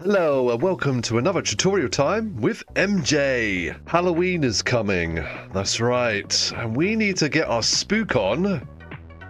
Hello and welcome to another tutorial time with MJ. Halloween is coming, that's right, and we need to get our spook on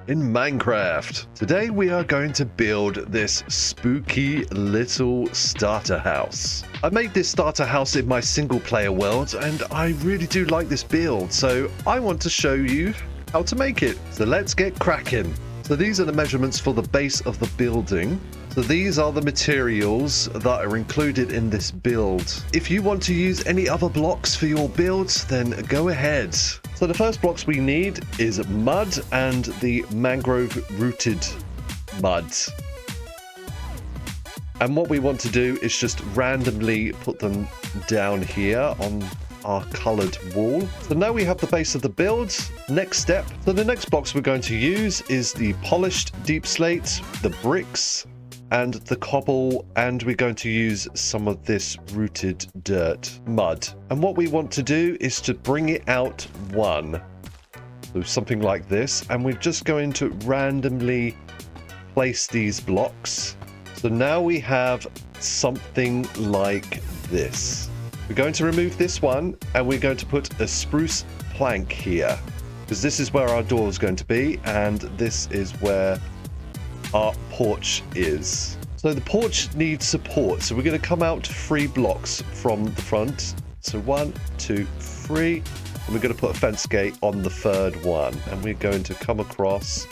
in Minecraft. Today we are going to build this spooky little starter house. I made this starter house in my single player world and I really do like this build, so I want to show you how to make it. So let's get cracking. So these are the measurements for the base of the building. So these are the materials that are included in this build. If you want to use any other blocks for your builds, then go ahead. So the first blocks we need is mud and the mangrove rooted mud. And what we want to do is just randomly put them down here on our colored wall. So now we have the base of the build. Next step. So the next blocks we're going to use is the polished deep slate, the bricks, and the cobble, and we're going to use some of this rooted dirt mud. And what we want to do is to bring it out one. So something like this, and we're just going to randomly place these blocks. So now we have something like this. We're going to remove this one and we're going to put a spruce plank here, because this is where our door is going to be, and this is where our porch is. So the porch needs support, so we're going to come out 3 blocks from the front. So 1, 2, 3, and we're going to put a fence gate on the 3rd one, and we're going to come across.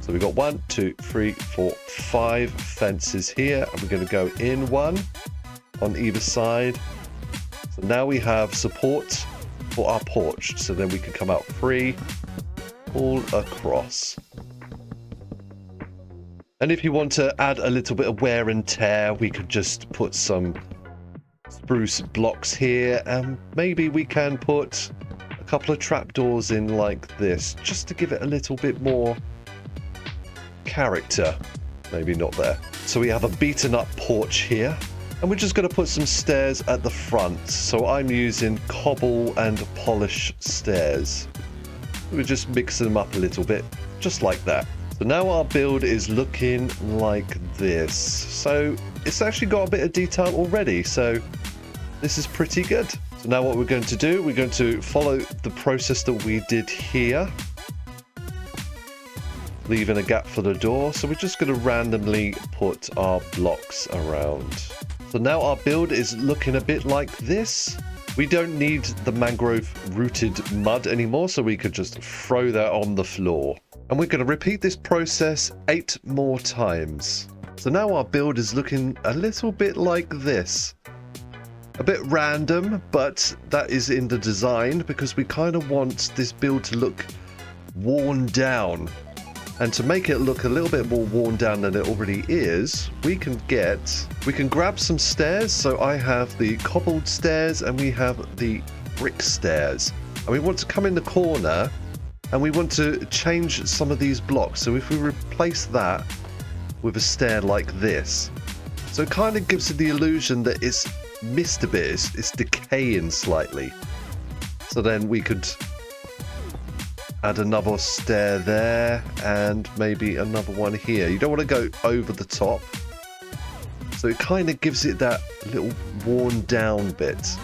So we've got 1, 2, 3, 4, 5 fences here, and we're going to go in 1 on either side. So now we have support for our porch, so then we can come out 3 all across. And if you want to add a little bit of wear and tear, we could just put some spruce blocks here, and maybe we can put a couple of trapdoors in like this, just to give it a little bit more character. Maybe not there. So we have a beaten up porch here, and we're just going to put some stairs at the front. So I'm using cobble and polish stairs. We're just mixing them up a little bit, just like that. So now our build is looking like this. So it's actually got a bit of detail already. So this is pretty good. So now what we're going to do, we're going to follow the process that we did here, leaving a gap for the door. So we're just going to randomly put our blocks around. So now our build is looking a bit like this. We don't need the mangrove rooted mud anymore, so we could just throw that on the floor. And we're going to repeat this process 8 more times. So now our build is looking a little bit like this. A bit random, but that is in the design because we kind of want this build to look worn down. And to make it look a little bit more worn down than it already is, we can grab some stairs. So I have the cobbled stairs and we have the brick stairs. And we want to come in the corner and we want to change some of these blocks. So if we replace that with a stair like this, so it kind of gives it the illusion that it's missed a bit, it's decaying slightly. So then we could add another stair there and maybe another one here. You don't want to go over the top, so it kind of gives it that little worn down bit.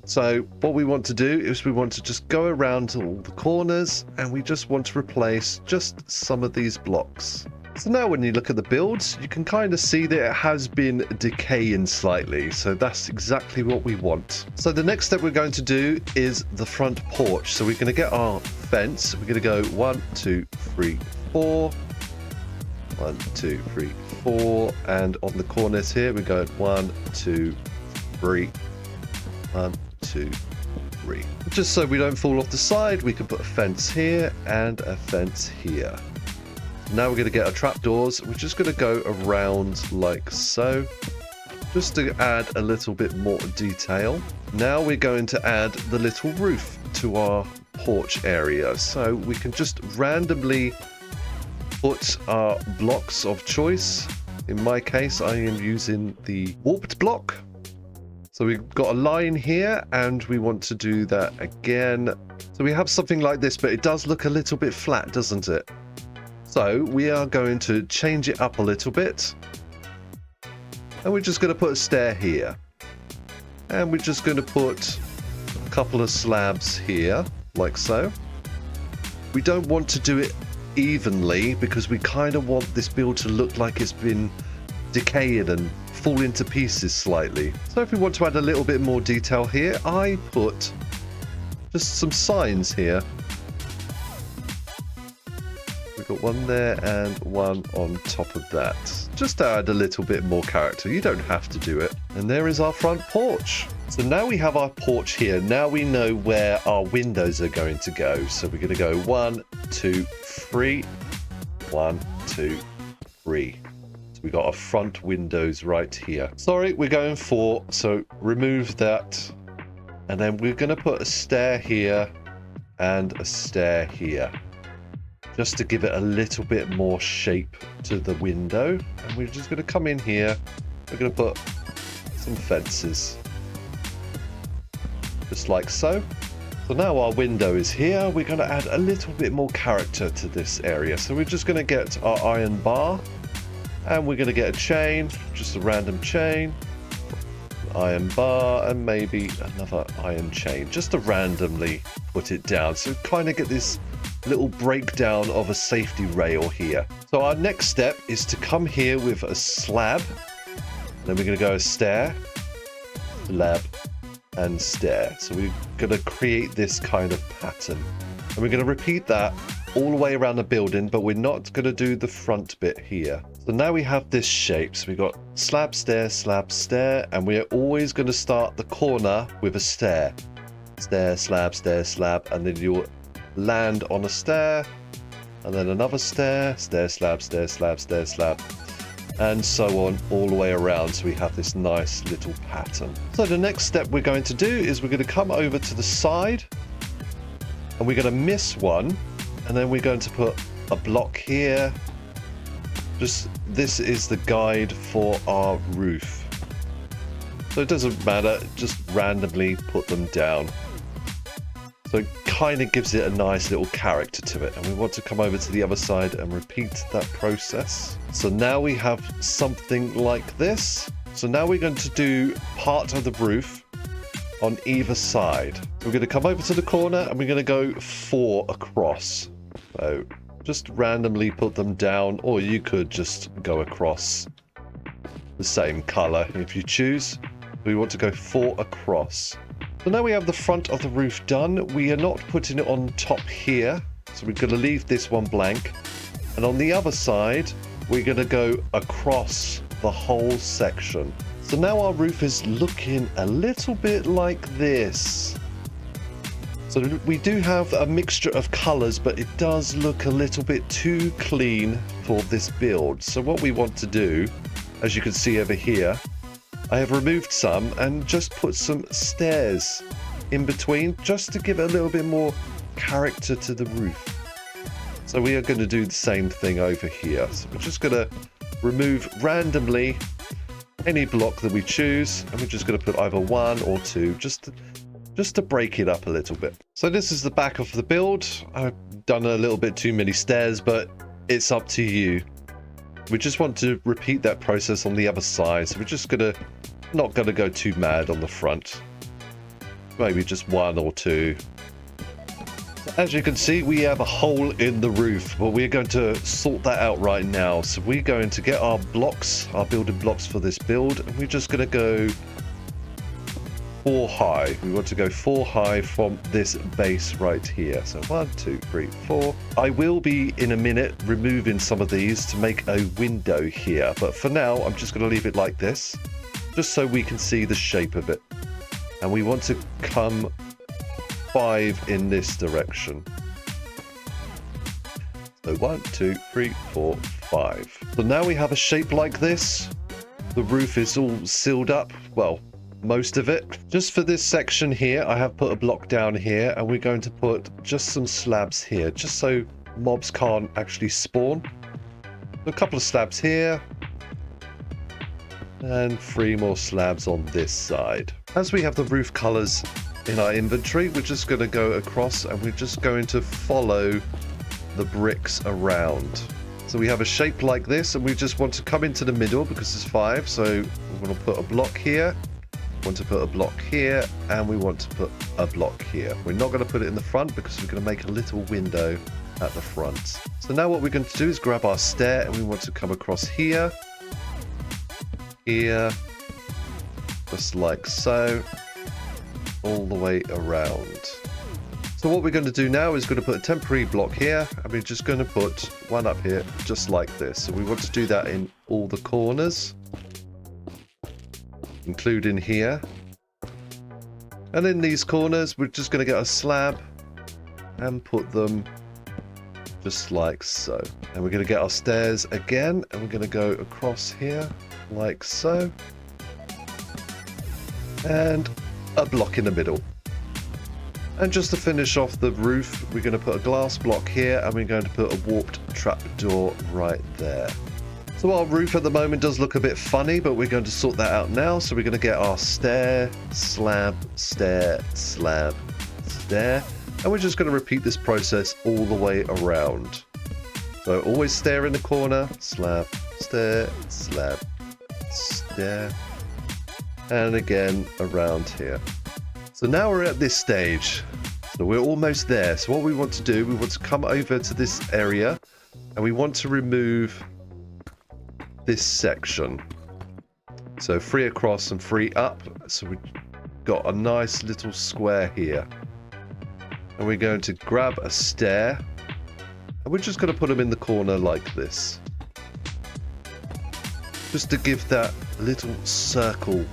So what we want to do is we want to just go around to all the corners and we just want to replace just some of these blocks. So now when you look at the builds, you can kind of see that it has been decaying slightly. So that's exactly what we want. So the next step we're going to do is the front porch. So we're going to get our fence. We're going to go 1, 2, 3, 4. 1, 2, 3, 4. And on the corners here, we go 1, 2, 3. 1, 2, 3. Just so we don't fall off the side, we can put a fence here and a fence here. Now we're going to get our trapdoors. We're just going to go around like so, just to add a little bit more detail. Now we're going to add the little roof to our porch area. So we can just randomly put our blocks of choice. In my case, I am using the warped block. So we've got a line here and we want to do that again. So we have something like this, but it does look a little bit flat, doesn't it? So we are going to change it up a little bit. And we're just going to put a stair here. And we're just going to put a couple of slabs here, like so. We don't want to do it evenly because we kind of want this build to look like it's been decayed and fall into pieces slightly. So if we want to add a little bit more detail here, I put just some signs here. We've got one there and one on top of that. Just to add a little bit more character. You don't have to do it. And there is our front porch. So now we have our porch here. Now we know where our windows are going to go. So we're going to go 1, 2, 3. 1, 2, 3. So we got our front windows right here. Sorry, we're going 4. So remove that. And then we're going to put a stair here and a stair here. Just to give it a little bit more shape to the window. And we're just going to come in here. We're going to put some fences. Just like so. So now our window is here. We're going to add a little bit more character to this area. So we're just going to get our iron bar. And we're going to get a chain. Just a random chain. Iron bar. And maybe another iron chain. Just to randomly put it down. So kind of get this little breakdown of a safety rail here. So our next step is to come here with a slab. Then we're going to go a stair, slab, and stair. So we're going to create this kind of pattern. And we're going to repeat that all the way around the building, but we're not going to do the front bit here. So now we have this shape. So we've got slab, stair, and we're always going to start the corner with a stair. Stair, slab, and then you'll land on a stair, and then another stair, slab, and so on all the way around. So we have this nice little pattern. So the next step we're going to do is we're going to come over to the side, and we're going to miss one, and then we're going to put a block here. Just this is the guide for our roof. So it doesn't matter, just randomly put them down. So it kind of gives it a nice little character to it. And we want to come over to the other side and repeat that process. So now we have something like this. So now we're going to do part of the roof on either side. We're going to come over to the corner and we're going to go 4 across. So just randomly put them down, or you could just go across the same color if you choose. We want to go 4 across. So now we have the front of the roof done. We are not putting it on top here. So we're going to leave this one blank. And on the other side, we're going to go across the whole section. So now our roof is looking a little bit like this. So we do have a mixture of colors, but it does look a little bit too clean for this build. So what we want to do, as you can see over here, I have removed some and just put some stairs in between just to give it a little bit more character to the roof. So we are going to do the same thing over here. So we're just going to remove randomly any block that we choose, and we're just going to put either 1 or 2 just to break it up a little bit. So this is the back of the build. I've done a little bit too many stairs, but it's up to you. We just want to repeat that process on the other side. So we're just not gonna go too mad on the front. Maybe just 1 or 2. As you can see, we have a hole in the roof, but we're going to sort that out right now. So we're going to get our blocks, our building blocks for this build, and we're just gonna go 4 high. We want to go 4 high from this base right here. So 1, 2, 3, 4. I will be in a minute removing some of these to make a window here, but for now I'm just going to leave it like this, just so we can see the shape of it. And we want to come 5 in this direction. So 1, 2, 3, 4, 5. So now we have a shape like this. The roof is all sealed up. Well, most of it. Just for this section here, I have put a block down here, and we're going to put just some slabs here, just so mobs can't actually spawn. A couple of slabs here, and 3 more slabs on this side. As we have the roof colors in our inventory, we're just going to go across, and we're just going to follow the bricks around. So we have a shape like this, and we just want to come into the middle because it's 5. So we're going to put a block here, want to put a block here, and we want to put a block here. We're not going to put it in the front because we're going to make a little window at the front. So now what we're going to do is grab our stair, and we want to come across here, here, just like so, all the way around. So what we're going to do now is going to put a temporary block here, and we're just going to put one up here just like this. So we want to do that in all the corners, including here. And in these corners, we're just going to get a slab and put them just like so. And we're going to get our stairs again, and we're going to go across here like so. And a block in the middle. And just to finish off the roof, we're going to put a glass block here, and we're going to put a warped trapdoor right there. So our roof at the moment does look a bit funny, but we're going to sort that out now. So we're going to get our stair, slab, stair, slab, stair. And we're just going to repeat this process all the way around. So always stair in the corner, slab, stair, slab, stair. And again around here. So now we're at this stage. So we're almost there. So what we want to do, we want to come over to this area, and we want to remove this section. So 3 across and 3 up. So we've got a nice little square here. And we're going to grab a stair, and we're just going to put them in the corner like this. Just to give that little circle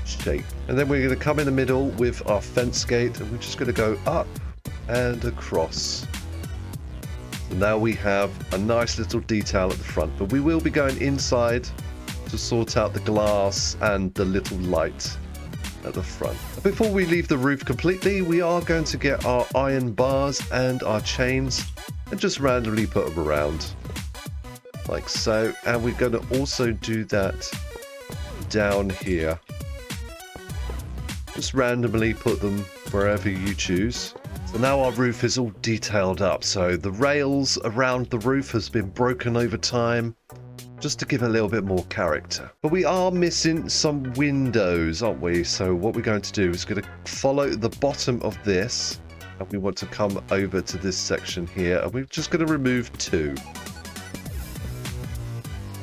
shape. And then we're going to come in the middle with our fence gate, and we're just going to go up and across. So now we have a nice little detail at the front, but we will be going inside to sort out the glass and the little light at the front. Before we leave the roof completely, we are going to get our iron bars and our chains and just randomly put them around like so. And we're going to also do that down here. Just randomly put them wherever you choose. So now our roof is all detailed up. So the rails around the roof has been broken over time, just to give a little bit more character. But we are missing some windows, aren't we? So what we're going to do is going to follow the bottom of this, and we want to come over to this section here, and we're just going to remove 2.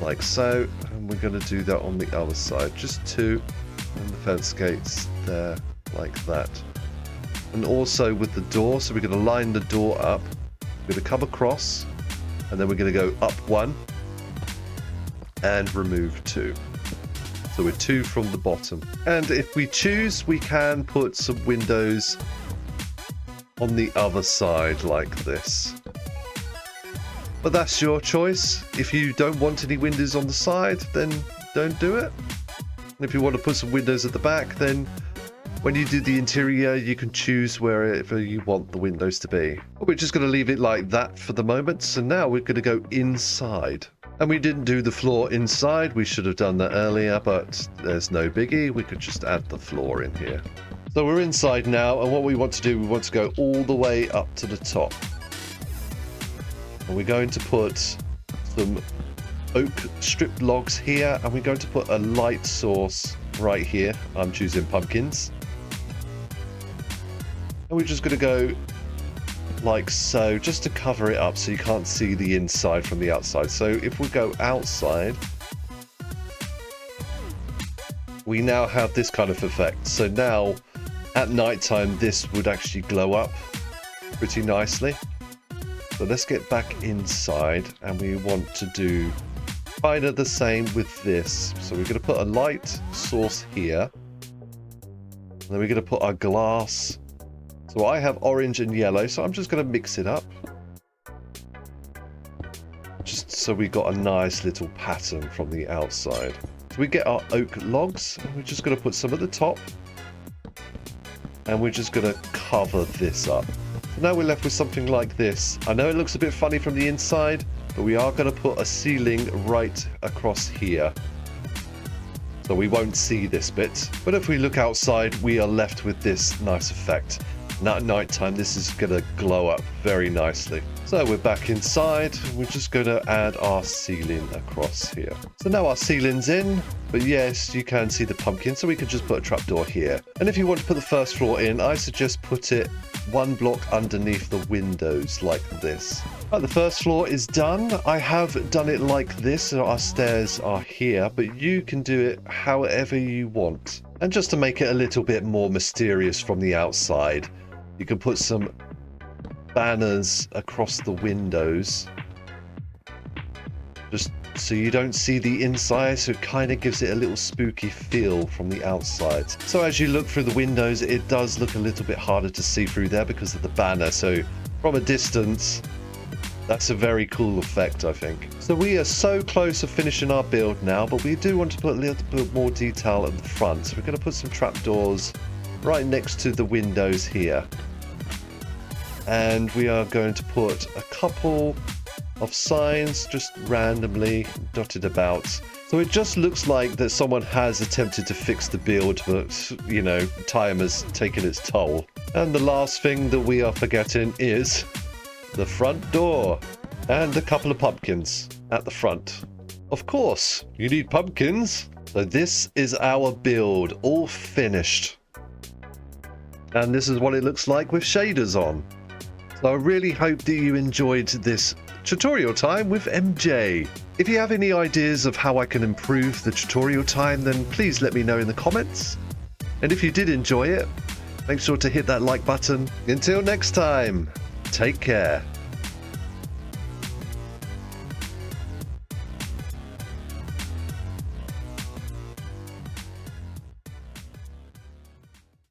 Like so. And we're going to do that on the other side. Just 2. And the fence gates there, like that. And also with the door, so we're going to line the door up. We're going to come across, and then we're going to go up 1 and remove 2. So we're 2 from the bottom. And if we choose, we can put some windows on the other side like this. But that's your choice. If you don't want any windows on the side, then don't do it. And if you want to put some windows at the back, then when you do the interior, you can choose wherever you want the windows to be. But we're just going to leave it like that for the moment. So now we're going to go inside. And we didn't do the floor inside. We should have done that earlier, but there's no biggie. We could just add the floor in here. So we're inside now, and what we want to do, we want to go all the way up to the top. And we're going to put some oak stripped logs here, and we're going to put a light source right here. I'm choosing pumpkins. And we're just going to go like so, just to cover it up so you can't see the inside from the outside. So if we go outside, we now have this kind of effect. So now at night time, this would actually glow up pretty nicely. So let's get back inside, and we want to do kind of the same with this. So we're going to put a light source here, and then we're going to put our glass. So I have orange and yellow, so I'm just going to mix it up. Just so we got a nice little pattern from the outside. So we get our oak logs, and we're just going to put some at the top. And we're just going to cover this up. So now we're left with something like this. I know it looks a bit funny from the inside, but we are going to put a ceiling right across here. So we won't see this bit. But if we look outside, we are left with this nice effect. And at night time, this is going to glow up very nicely. So we're back inside. We're just going to add our ceiling across here. So now our ceiling's in, but yes, you can see the pumpkin, so we could just put a trapdoor here. And if you want to put the first floor in, I suggest put it one block underneath the windows like this. Right, the first floor is done. I have done it like this, so our stairs are here, but you can do it however you want. And just to make it a little bit more mysterious from the outside, you can put some banners across the windows, just so you don't see the inside, so it kind of gives it a little spooky feel from the outside. So as you look through the windows, it does look a little bit harder to see through there because of the banner. So from a distance, that's a very cool effect, I think. So we are so close to finishing our build now, but we do want to put a little bit more detail at the front. So we're going to put some trapdoors right next to the windows here. And we are going to put a couple of signs just randomly dotted about. So it just looks like that someone has attempted to fix the build, but, you know, time has taken its toll. And the last thing that we are forgetting is the front door and a couple of pumpkins at the front. Of course, you need pumpkins. So this is our build, all finished. And this is what it looks like with shaders on. So I really hope that you enjoyed this tutorial time with MJ. If you have any ideas of how I can improve the tutorial time, then please let me know in the comments. And if you did enjoy it, make sure to hit that like button. Until next time, take care.